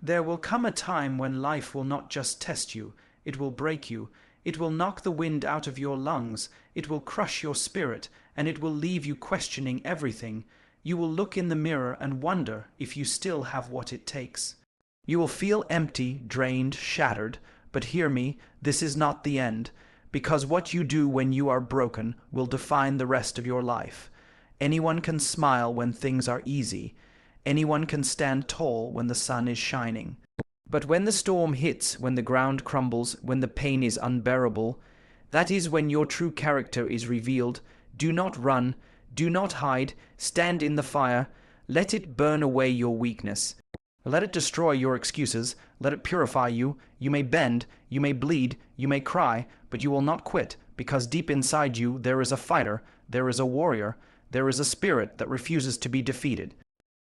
There will come a time when life will not just test you, it will break you. It will knock the wind out of your lungs, it will crush your spirit, and it will leave you questioning everything. You will look in the mirror and wonder if you still have what it takes. You will feel empty, drained, shattered, but hear me, this is not the end, because what you do when you are broken will define the rest of your life. Anyone can smile when things are easy. Anyone can stand tall when the sun is shining. But when the storm hits, when the ground crumbles, when the pain is unbearable, that is when your true character is revealed. Do not run, do not hide, stand in the fire, let it burn away your weakness. Let it destroy your excuses, let it purify you. You may bend, you may bleed, you may cry, but you will not quit, because deep inside you there is a fighter, there is a warrior, there is a spirit that refuses to be defeated.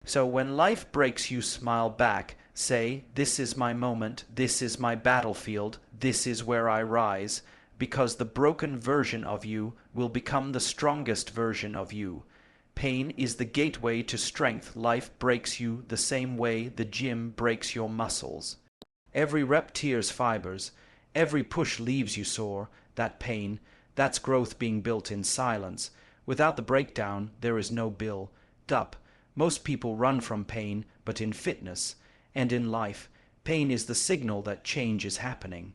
So when life breaks you, smile back. Say, this is my moment, this is my battlefield, this is where I rise, because the broken version of you will become the strongest version of you. Pain is the gateway to strength. Life breaks you the same way the gym breaks your muscles. Every rep tears fibers, every push leaves you sore. That pain, that's growth being built in silence. Without the breakdown, there is no build-up. Most people run from pain, but in fitness and in life, pain is the signal that change is happening.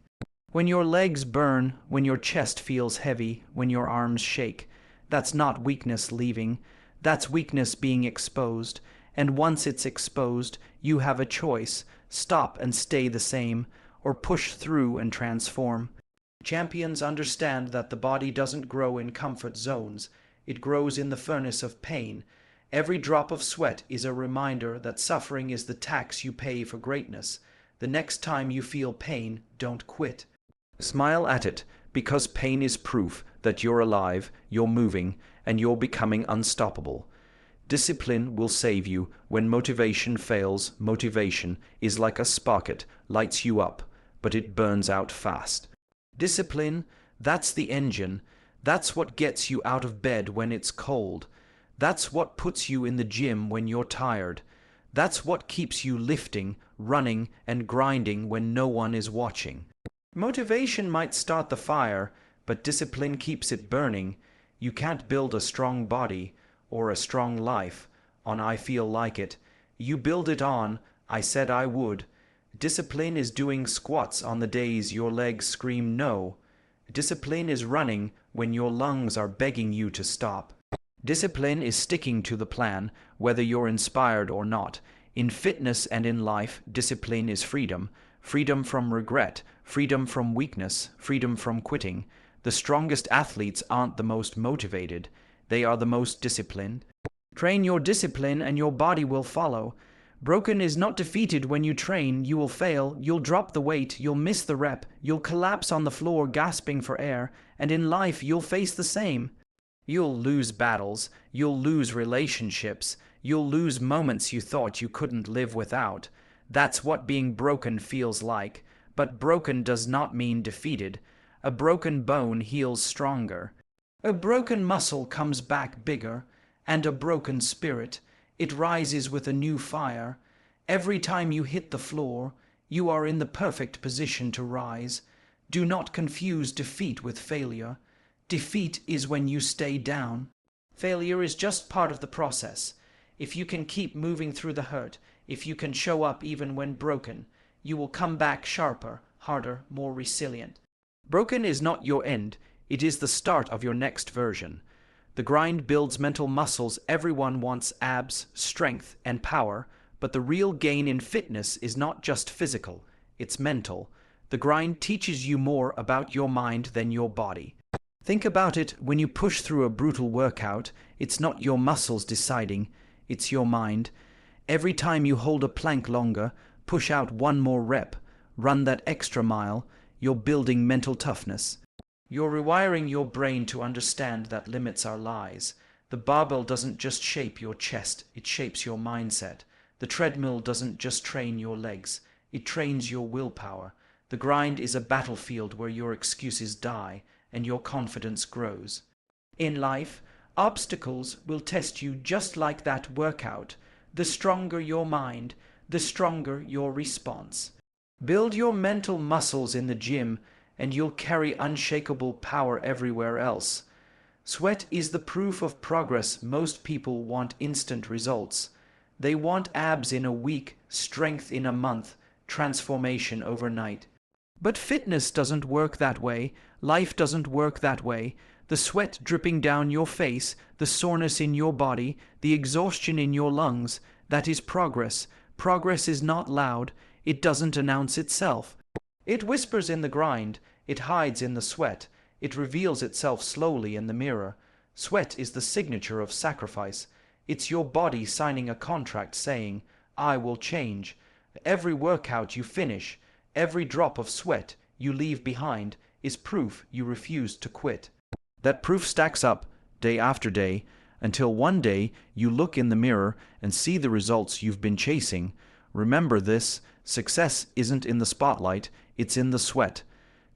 When your legs burn, when your chest feels heavy, when your arms shake, that's not weakness leaving, that's weakness being exposed. And once it's exposed, you have a choice: stop and stay the same, or push through and transform. Champions understand that the body doesn't grow in comfort zones, it grows in the furnace of pain. Every drop of sweat is a reminder that suffering is the tax you pay for greatness. The next time you feel pain, don't quit. Smile at it, because pain is proof that you're alive, you're moving, and you're becoming unstoppable. Discipline will save you. When motivation fails, motivation is like a spark. It lights you up, but it burns out fast. Discipline, that's the engine. That's what gets you out of bed when it's cold. That's what puts you in the gym when you're tired. That's what keeps you lifting, running, and grinding when no one is watching. Motivation might start the fire, but discipline keeps it burning. You can't build a strong body or a strong life on "I feel like it." You build it on "I said I would." Discipline is doing squats on the days your legs scream no. Discipline is running when your lungs are begging you to stop. Discipline is sticking to the plan, whether you're inspired or not. In fitness and in life, discipline is freedom. Freedom from regret, freedom from weakness, freedom from quitting. The strongest athletes aren't the most motivated. They are the most disciplined. Train your discipline and your body will follow. Broken is not defeated when you train. You will fail, you'll drop the weight, you'll miss the rep, you'll collapse on the floor gasping for air, and in life you'll face the same. You'll lose battles, you'll lose relationships, you'll lose moments you thought you couldn't live without. That's what being broken feels like. But broken does not mean defeated. A broken bone heals stronger. A broken muscle comes back bigger, and a broken spirit, it rises with a new fire. Every time you hit the floor, you are in the perfect position to rise. Do not confuse defeat with failure. Defeat is when you stay down. Failure is just part of the process. If you can keep moving through the hurt, if you can show up even when broken, you will come back sharper, harder, more resilient. Broken is not your end, it is the start of your next version. The grind builds mental muscles. Everyone wants abs, strength, and power, but the real gain in fitness is not just physical, it's mental. The grind teaches you more about your mind than your body. Think about it: when you push through a brutal workout, it's not your muscles deciding, it's your mind. Every time you hold a plank longer, push out one more rep, run that extra mile, you're building mental toughness. You're rewiring your brain to understand that limits are lies. The barbell doesn't just shape your chest, it shapes your mindset. The treadmill doesn't just train your legs, it trains your willpower. The grind is a battlefield where your excuses die and your confidence grows. In life, obstacles will test you just like that workout. The stronger your mind, the stronger your response. Build your mental muscles in the gym, and you'll carry unshakable power everywhere else. Sweat is the proof of progress. Most people want instant results. They want abs in a week, strength in a month, transformation overnight. But fitness doesn't work that way. Life doesn't work that way. The sweat dripping down your face, the soreness in your body, the exhaustion in your lungs, that is progress. Progress is not loud. It doesn't announce itself. It whispers in the grind. It hides in the sweat. It reveals itself slowly in the mirror. Sweat is the signature of sacrifice. It's your body signing a contract saying, I will change. Every workout you finish, every drop of sweat you leave behind is proof you refuse to quit. That proof stacks up day after day until one day you look in the mirror and see the results you've been chasing. Remember this, success isn't in the spotlight, it's in the sweat.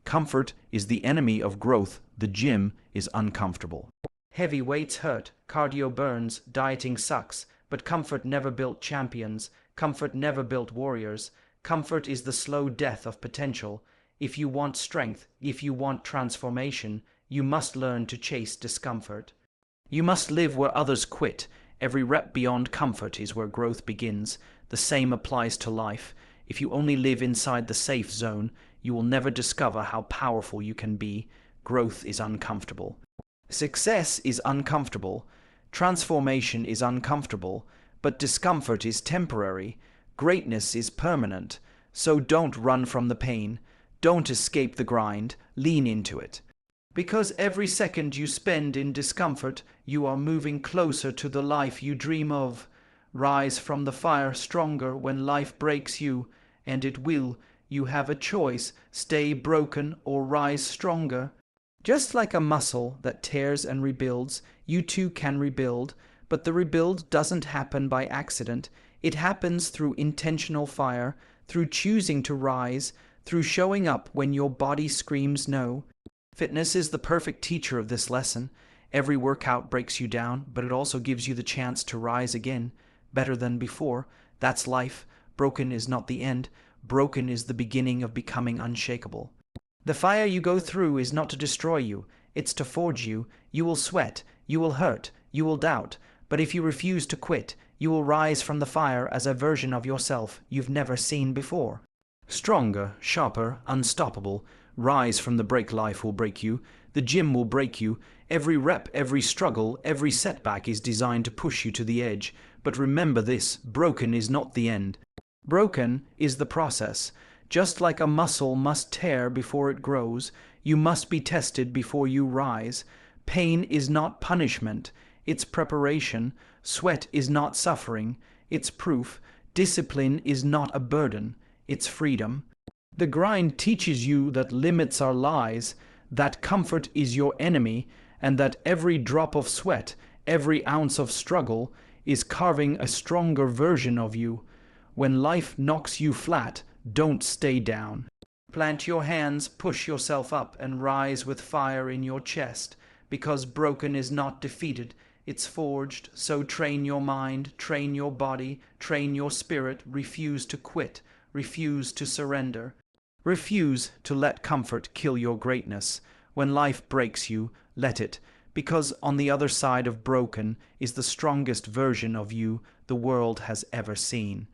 Comfort is the enemy of growth. The gym is uncomfortable. Heavy weights hurt, cardio burns, dieting sucks, but comfort never built champions. Comfort never built warriors. Comfort is the slow death of potential. If you want strength, if you want transformation, you must learn to chase discomfort. You must live where others quit. Every rep beyond comfort is where growth begins. The same applies to life. If you only live inside the safe zone, you will never discover how powerful you can be. Growth is uncomfortable. Success is uncomfortable. Transformation is uncomfortable. But discomfort is temporary. Greatness is permanent. So don't run from the pain. Don't escape the grind. Lean into it. Because every second you spend in discomfort, you are moving closer to the life you dream of. Rise from the fire stronger when life breaks you, and it will. You have a choice, stay broken or rise stronger. Just like a muscle that tears and rebuilds, you too can rebuild, but the rebuild doesn't happen by accident. It happens through intentional fire, through choosing to rise, through showing up when your body screams no. Fitness is the perfect teacher of this lesson. Every workout breaks you down, but it also gives you the chance to rise again, better than before. That's life. Broken is not the end. Broken is the beginning of becoming unshakable. The fire you go through is not to destroy you. It's to forge you. You will sweat. You will hurt. You will doubt. But if you refuse to quit, you will rise from the fire as a version of yourself you've never seen before. Stronger, sharper, unstoppable. Rise from the break. Life will break you. The gym will break you. Every rep, every struggle, every setback is designed to push you to the edge. But remember this, broken is not the end. Broken is the process. Just like a muscle must tear before it grows, you must be tested before you rise. Pain is not punishment, it's preparation. Sweat is not suffering, it's proof. Discipline is not a burden, it's freedom. The grind teaches you that limits are lies, that comfort is your enemy, and that every drop of sweat, every ounce of struggle, is carving a stronger version of you. When life knocks you flat, don't stay down. Plant your hands, push yourself up, and rise with fire in your chest, because broken is not defeated, it's forged. So train your mind, train your body, train your spirit. Refuse to quit, refuse to surrender. Refuse to let comfort kill your greatness. When life breaks you, let it, because on the other side of broken is the strongest version of you the world has ever seen.